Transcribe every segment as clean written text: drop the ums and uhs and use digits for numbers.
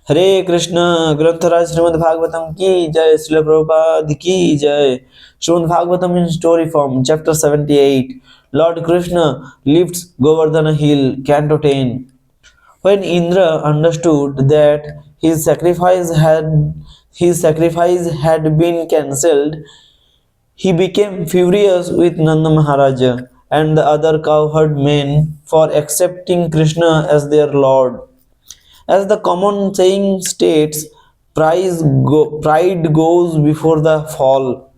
हरे कृष्ण ग्रंथराज श्रीमद्-भागवतम की जय। श्रील प्रभुपाद की जय। श्रीमद्-भागवतम in story form, chapter 78. Lord Krishna lifts Govardhana hill, Canto 10. When Indra understood that his sacrifice had been cancelled, he became furious with Nanda Maharaja and the other cowherd men for accepting Krishna as their lord. As the common saying states, pride goes before the fall.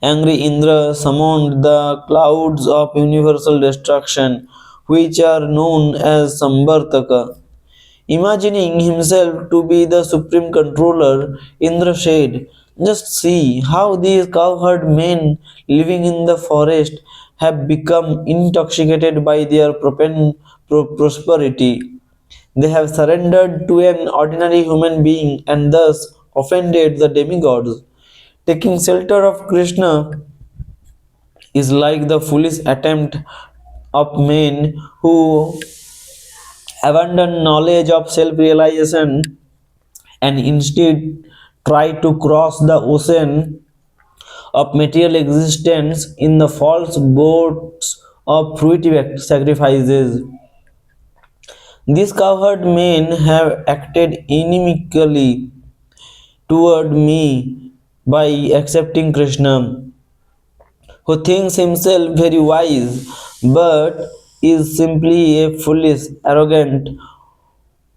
Angry Indra summoned the clouds of universal destruction, which are known as Sambartaka. Imagining himself to be the supreme controller, Indra said, "Just see how these cowherd men living in the forest have become intoxicated by their prosperity. They have surrendered to an ordinary human being and thus offended the demigods. Taking shelter of Krishna is like the foolish attempt of men who abandon knowledge of self-realization and instead try to cross the ocean of material existence in the false boats of fruitive sacrifices. These cowherd men have acted inimically toward me by accepting Krishna, who thinks himself very wise but is simply a foolish, arrogant,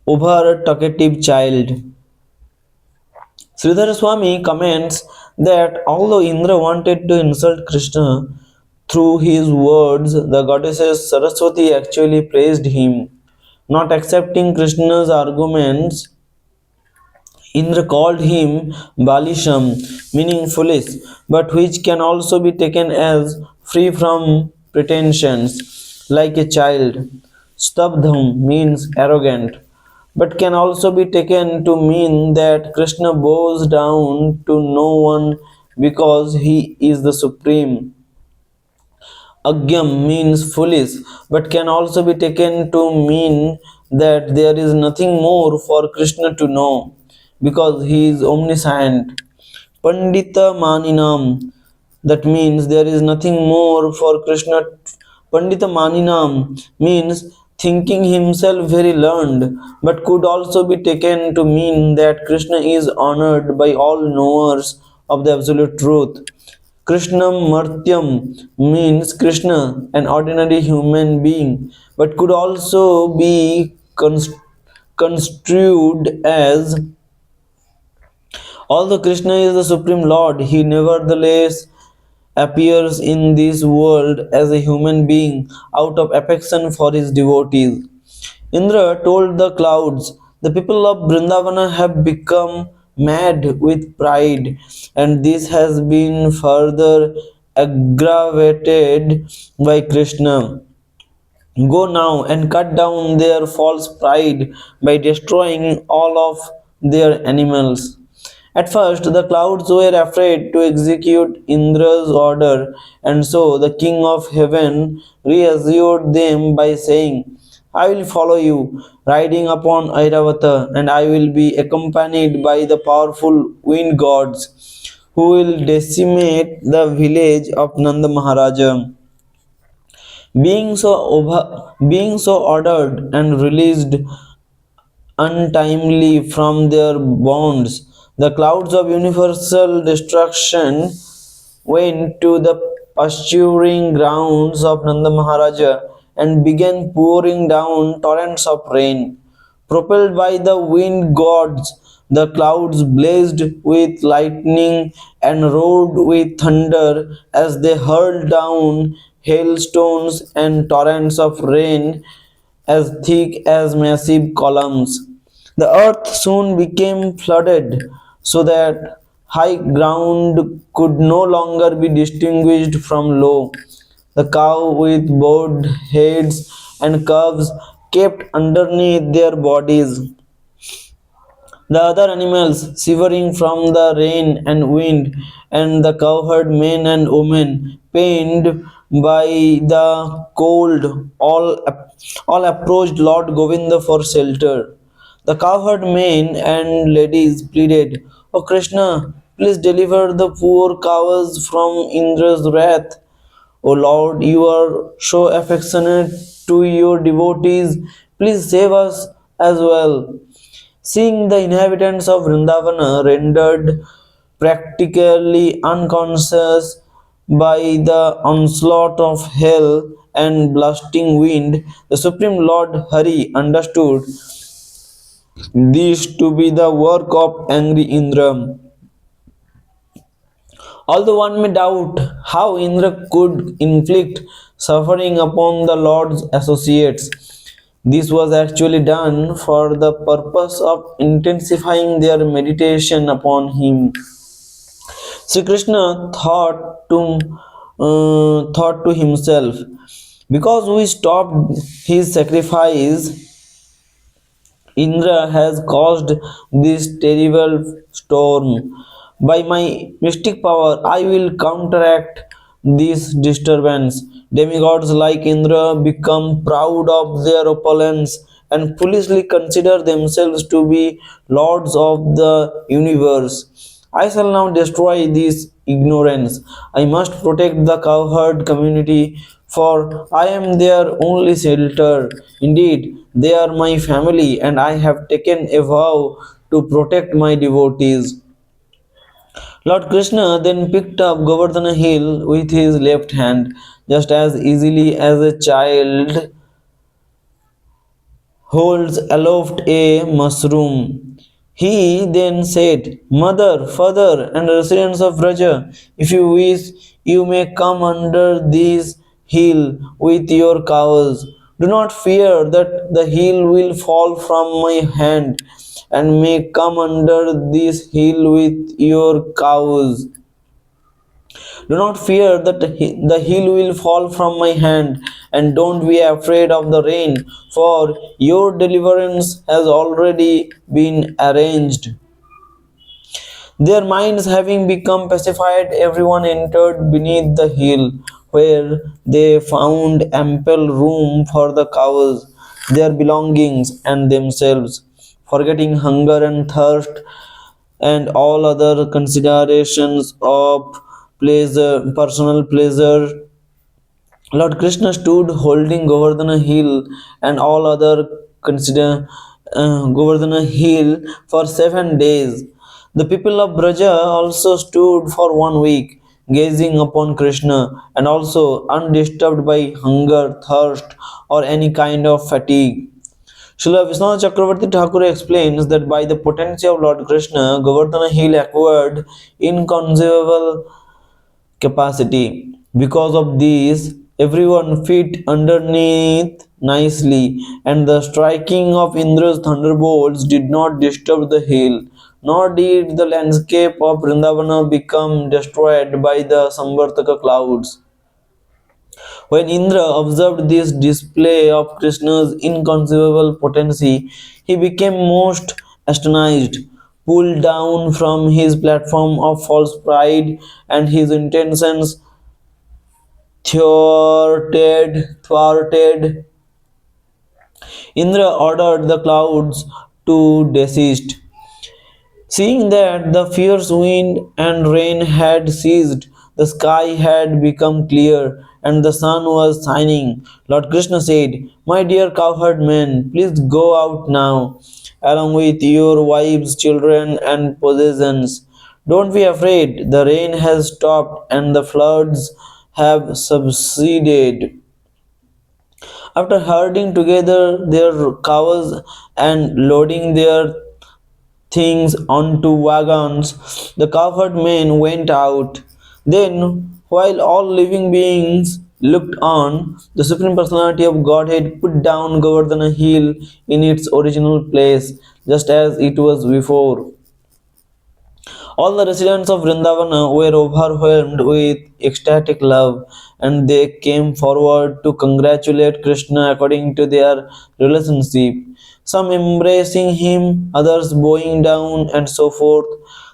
over-talkative child. Sridhar Swami comments that although Indra wanted to insult Krishna through his words, the goddesses Saraswati actually praised him. Not accepting Krishna's arguments, Indra called him Balisham, meaning foolish, but which can also be taken as free from pretensions, like a child. Stabdham means arrogant, but can also be taken to mean that Krishna bows down to no one because he is the supreme. Agyam means foolish, but can also be taken to mean that there is nothing more for Krishna to know, because he is omniscient. Pandita Maninam, that means there is nothing more for Krishna. Pandita Maninam means thinking himself very learned, but could also be taken to mean that Krishna is honored by all knowers of the absolute truth. Krishna Martyam means Krishna, an ordinary human being, but could also be construed as, although Krishna is the Supreme Lord, he nevertheless appears in this world as a human being out of affection for his devotees. Indra told the clouds, "The people of Vrindavana have become mad with pride, and this has been further aggravated by Krishna. Go now and cut down their false pride by destroying all of their animals." At first, the clouds were afraid to execute Indra's order, and so the king of heaven reassured them by saying, "I will follow you, riding upon Airavata, and I will be accompanied by the powerful wind gods, who will decimate the village of Nanda Maharaja." Being so ordered and released untimely from their bonds, the clouds of universal destruction went to the pasturing grounds of Nanda Maharaja and began pouring down torrents of rain. Propelled by the wind gods, the clouds blazed with lightning and roared with thunder as they hurled down hailstones and torrents of rain as thick as massive columns. The earth soon became flooded, so that high ground could no longer be distinguished from low. The cow with bowed heads and calves kept underneath their bodies. The other animals, shivering from the rain and wind, and the cowherd men and women, pained by the cold, all approached Lord Govinda for shelter. The cowherd men and ladies pleaded, O Krishna, please deliver the poor cows from Indra's wrath. O Lord, you are so affectionate to your devotees. Please save us as well. Seeing the inhabitants of Vrindavana rendered practically unconscious by the onslaught of hell and blasting wind, the Supreme Lord Hari understood this to be the work of angry Indra. Although one may doubt how Indra could inflict suffering upon the Lord's associates, this was actually done for the purpose of intensifying their meditation upon him. Sri Krishna thought to himself, because we stopped his sacrifice, Indra has caused this terrible storm. By my mystic power, I will counteract this disturbance. Demigods like Indra become proud of their opulence and foolishly consider themselves to be lords of the universe. I shall now destroy this ignorance. I must protect the cowherd community, for I am their only shelter. Indeed, they are my family, and I have taken a vow to protect my devotees. Lord Krishna then picked up Govardhana hill with his left hand, just as easily as a child holds aloft a mushroom. He then said, Mother, father, and residents of Raja, if you wish, you may come under this hill with your cows. Do not fear that the hill will fall from my hand, and may come under this hill with your cows. Do not fear that the hill will fall from my hand, and don't be afraid of the rain, for your deliverance has already been arranged. Their minds having become pacified, everyone entered beneath the hill, where they found ample room for the cows, their belongings, and themselves. Forgetting hunger and thirst and all other considerations of personal pleasure, Lord Krishna stood holding Govardhana hill and all other consider Govardhana hill for 7 days. The people of Braja also stood for 1 week, gazing upon Krishna and also undisturbed by hunger, thirst, or any kind of fatigue. Srila Vishwanath Chakravarti Thakur explains that by the potency of Lord Krishna, Govardhana hill acquired inconceivable capacity. Because of this, everyone fit underneath nicely, and the striking of Indra's thunderbolts did not disturb the hill, nor did the landscape of Vrindavana become destroyed by the Samvartaka clouds. When Indra observed this display of Krishna's inconceivable potency, he became most astonished, pulled down from his platform of false pride, and his intentions thwarted. Indra ordered the clouds to desist. Seeing that the fierce wind and rain had ceased, the sky had become clear, and the sun was shining, Lord Krishna said, My dear cowherd men, please go out now, along with your wives, children, and possessions. Don't be afraid, the rain has stopped and the floods have subsided. After herding together their cows and loading their things onto wagons, the cowherd men went out. Then, while all living beings looked on, the Supreme Personality of Godhead put down Govardhana hill in its original place, just as it was before. All the residents of Vrindavana were overwhelmed with ecstatic love, and they came forward to congratulate Krishna according to their relationship, some embracing him, others bowing down, and so forth.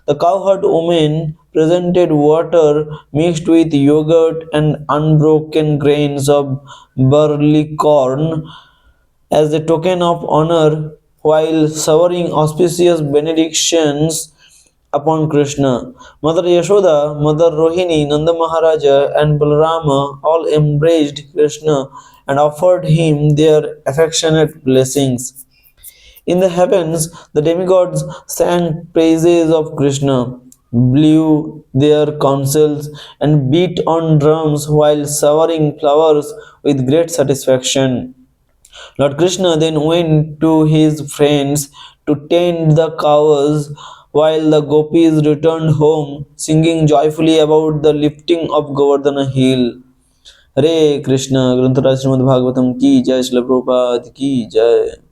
The cowherd women presented water mixed with yogurt and unbroken grains of barley corn as a token of honor while showering auspicious benedictions upon Krishna. Mother Yashoda, Mother Rohini, Nanda Maharaja, and Balarama all embraced Krishna and offered him their affectionate blessings. In the heavens, the demigods sang praises of Krishna, blew their counsels, and beat on drums while showering flowers with great satisfaction. Lord Krishna then went to his friends to tend the cows while the gopis returned home singing joyfully about the lifting of Govardhana hill. Hare Krishna, Grantaraj Śrīmad-Bhāgavatam ki jai, Śrīla Prabhupada ki jai.